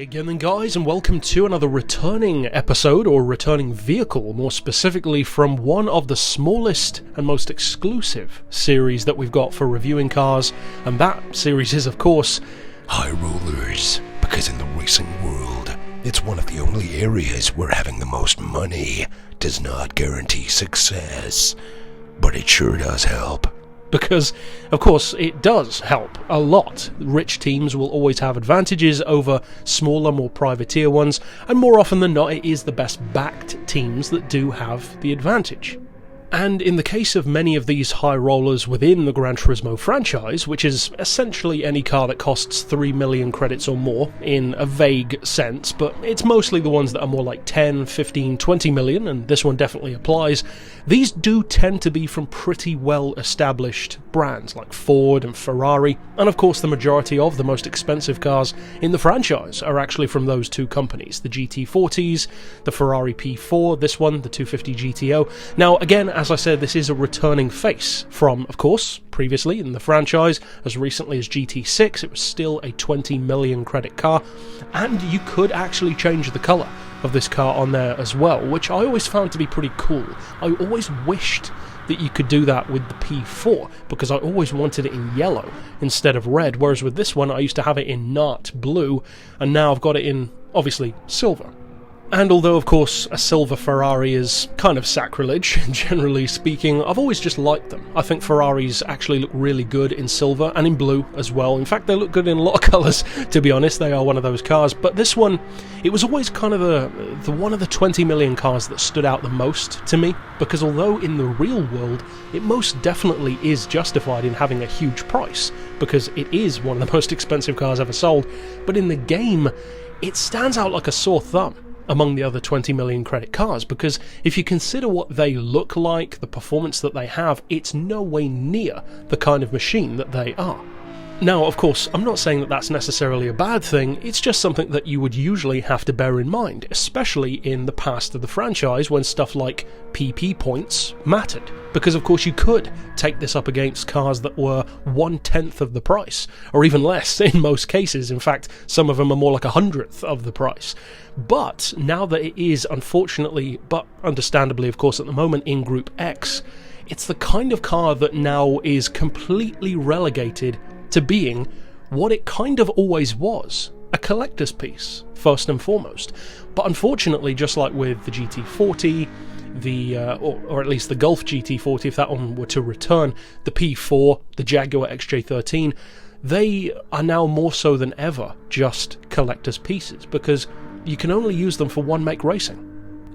again then guys, and welcome to another returning episode, or returning vehicle, more specifically from one of the smallest and most exclusive series that we've got for reviewing cars, and that series is of course High Rollers, because in the racing world, it's one of the only areas where having the most money does not guarantee success, but it sure does help. Because, of course, it does help a lot. Rich teams will always have advantages over smaller, more privateer ones, and more often than not, it is the best backed teams that do have the advantage. And in the case of many of these high rollers within the Gran Turismo franchise, which is essentially any car that costs 3 million credits or more in a vague sense, but it's mostly the ones that are more like 10, 15, 20 million, and this one definitely applies, these do tend to be from pretty well established brands like Ford and Ferrari, and of course the majority of the most expensive cars in the franchise are actually from those two companies, the GT40s, the Ferrari P4, this one, the 250 GTO. Now again, as I said, this is a returning face from, of course, previously in the franchise, as recently as GT6, it was still a 20 million credit car, and you could actually change the colour of this car on there as well, which I always found to be pretty cool. I always wished that you could do that with the P4, because I always wanted it in yellow instead of red, whereas with this one I used to have it in nut blue, and now I've got it in, obviously, silver. And although, of course, a silver Ferrari is kind of sacrilege, generally speaking, I've always just liked them. I think Ferraris actually look really good in silver and in blue as well. In fact, they look good in a lot of colours, to be honest. They are one of those cars. But this one, it was always kind of the one of the 20 million cars that stood out the most to me, because although in the real world, it most definitely is justified in having a huge price, because it is one of the most expensive cars ever sold, but in the game, it stands out like a sore thumb among the other 20 million credit cars, because if you consider what they look like, the performance that they have, it's no way near the kind of machine that they are. Now, of course, I'm not saying that that's necessarily a bad thing, it's just something that you would usually have to bear in mind, especially in the past of the franchise when stuff like PP points mattered. Because of course you could take this up against cars that were 1/10 of the price, or even less in most cases. In fact, some of them are more like 100th of the price. But now that it is, unfortunately, but understandably of course at the moment, in Group X, it's the kind of car that now is completely relegated to being what it kind of always was, a collector's piece, first and foremost. But unfortunately, just like with the GT40, or at least the Golf GT40, if that one were to return, the P4, the Jaguar XJ13, they are now more so than ever just collector's pieces, because you can only use them for one make racing.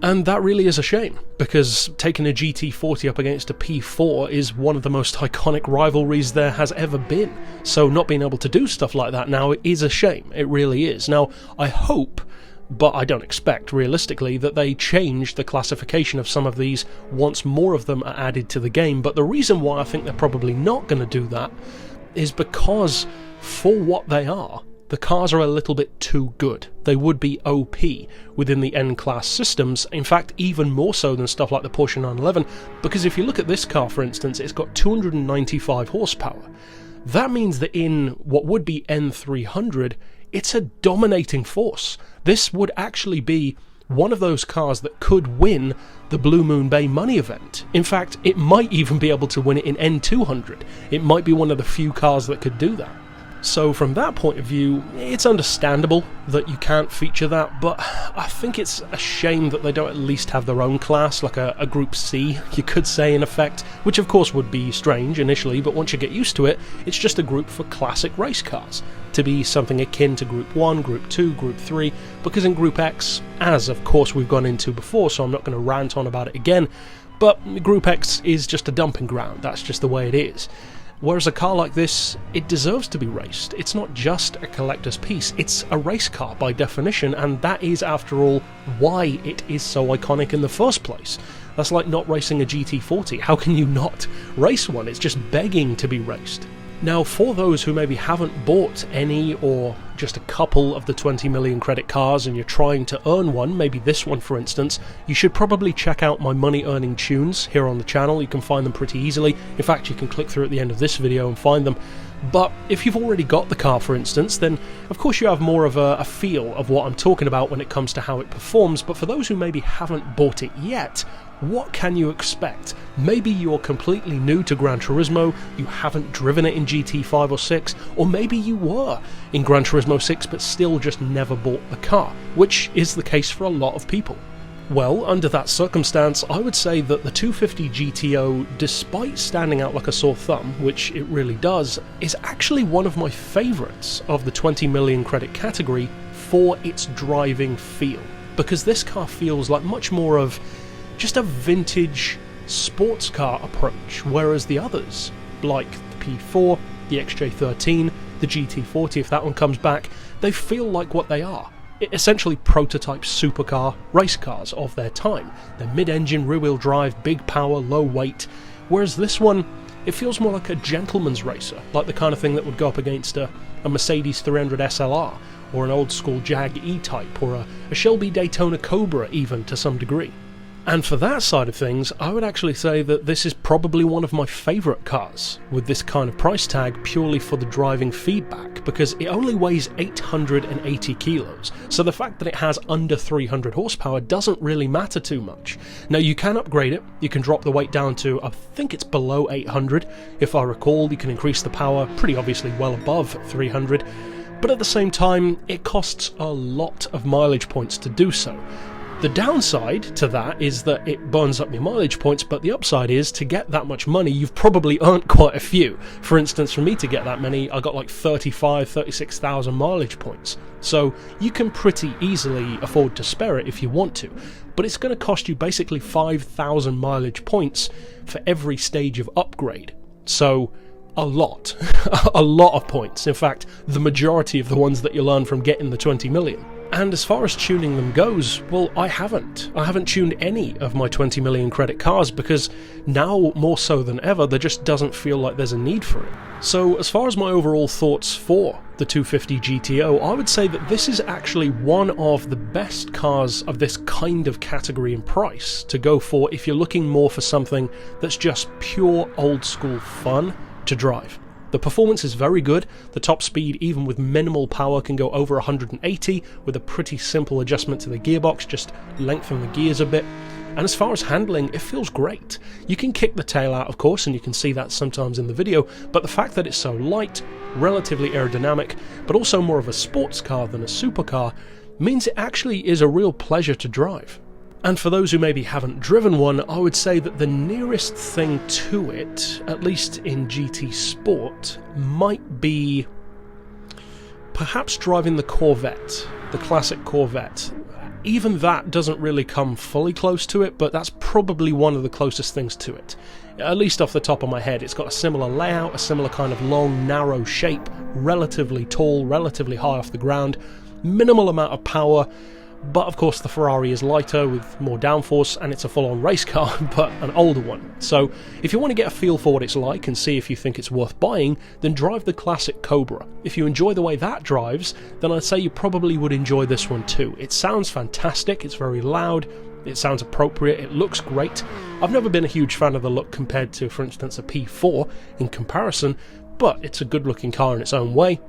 And that really is a shame, because taking a GT40 up against a P4 is one of the most iconic rivalries there has ever been. So not being able to do stuff like that now is a shame, it really is. Now, I hope, but I don't expect realistically, that they change the classification of some of these once more of them are added to the game, but the reason why I think they're probably not going to do that is because, for what they are, the cars are a little bit too good. They would be OP within the N-Class systems, in fact even more so than stuff like the Porsche 911, because if you look at this car for instance, it's got 295 horsepower. That means that in what would be N300, it's a dominating force. This would actually be one of those cars that could win the Blue Moon Bay Money event. In fact, it might even be able to win it in N200. It might be one of the few cars that could do that. So from that point of view, it's understandable that you can't feature that, but I think it's a shame that they don't at least have their own class, like a Group C, you could say in effect, which of course would be strange initially, but once you get used to it, it's just a group for classic race cars, to be something akin to Group 1, Group 2, Group 3, because in Group X, as of course we've gone into before, so I'm not going to rant on about it again, but Group X is just a dumping ground, that's just the way it is. Whereas a car like this, it deserves to be raced. It's not just a collector's piece, it's a race car by definition, and that is, after all, why it is so iconic in the first place. That's like not racing a GT40. How can you not race one? It's just begging to be raced. Now, for those who maybe haven't bought any or just a couple of the 20 million credit cars and you're trying to earn one, maybe this one for instance, you should probably check out my money earning tunes here on the channel. You can find them pretty easily. In fact, you can click through at the end of this video and find them. But if you've already got the car, for instance, then of course you have more of a feel of what I'm talking about when it comes to how it performs. But for those who maybe haven't bought it yet, what can you expect? Maybe you're completely new to Gran Turismo, you haven't driven it in GT5 or 6, or maybe you were in Gran Turismo 6 but still just never bought the car, which is the case for a lot of people. Well, under that circumstance, I would say that the 250 GTO, despite standing out like a sore thumb, which it really does, is actually one of my favourites of the 20 million credit category for its driving feel. Because this car feels like much more of just a vintage sports car approach, whereas the others, like the P4, the XJ13, the GT40 if that one comes back, they feel like what they are. Essentially prototype supercar race cars of their time. They're mid-engine, rear-wheel drive, big power, low weight, whereas this one, it feels more like a gentleman's racer, like the kind of thing that would go up against a Mercedes 300 SLR, or an old-school Jag E-Type, or a Shelby Daytona Cobra even to some degree. And for that side of things, I would actually say that this is probably one of my favourite cars with this kind of price tag purely for the driving feedback, because it only weighs 880 kilos, so the fact that it has under 300 horsepower doesn't really matter too much. Now you can upgrade it, you can drop the weight down to, I think it's below 800, if I recall. You can increase the power pretty obviously well above 300, but at the same time it costs a lot of mileage points to do so. The downside to that is that it burns up your mileage points, but the upside is to get that much money you've probably earned quite a few. For instance, for me to get that many, I got like 36,000 mileage points. So you can pretty easily afford to spare it if you want to, but it's going to cost you basically 5,000 mileage points for every stage of upgrade. So a lot, a lot of points. In fact, the majority of the ones that you'll earn from getting the 20 million. And as far as tuning them goes, well, I haven't tuned any of my 20 million credit cars because now, more so than ever, there just doesn't feel like there's a need for it. So as far as my overall thoughts for the 250 GTO, I would say that this is actually one of the best cars of this kind of category and price to go for if you're looking more for something that's just pure old school fun to drive. The performance is very good. The top speed, even with minimal power, can go over 180 with a pretty simple adjustment to the gearbox, just lengthen the gears a bit. And as far as handling, it feels great. You can kick the tail out, of course, and you can see that sometimes in the video, but the fact that it's so light, relatively aerodynamic, but also more of a sports car than a supercar, means it actually is a real pleasure to drive. And for those who maybe haven't driven one, I would say that the nearest thing to it, at least in GT Sport, might be perhaps driving the Corvette, the classic Corvette. Even that doesn't really come fully close to it, but that's probably one of the closest things to it. At least off the top of my head, it's got a similar layout, a similar kind of long, narrow shape, relatively tall, relatively high off the ground, minimal amount of power. But of course the Ferrari is lighter with more downforce and it's a full-on race car, but an older one. So if you want to get a feel for what it's like and see if you think it's worth buying, then drive the classic Cobra. If you enjoy the way that drives, then I'd say you probably would enjoy this one too. It sounds fantastic, it's very loud, it sounds appropriate, it looks great. I've never been a huge fan of the look compared to, for instance, a P4 in comparison, but it's a good-looking car in its own way.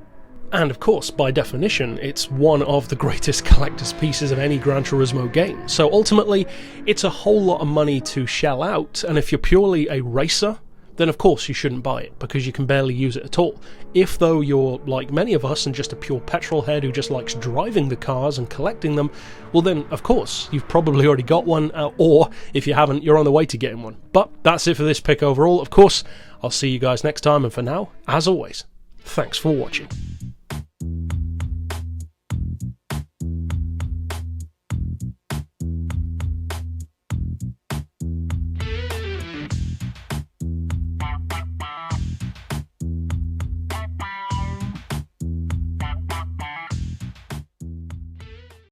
And of course, by definition, it's one of the greatest collector's pieces of any Gran Turismo game. So ultimately, it's a whole lot of money to shell out, and if you're purely a racer, then of course you shouldn't buy it, because you can barely use it at all. If though you're like many of us and just a pure petrol head who just likes driving the cars and collecting them, well then of course you've probably already got one, or if you haven't, you're on the way to getting one. But that's it for this pick overall. Of course, I'll see you guys next time, and for now, as always, thanks for watching.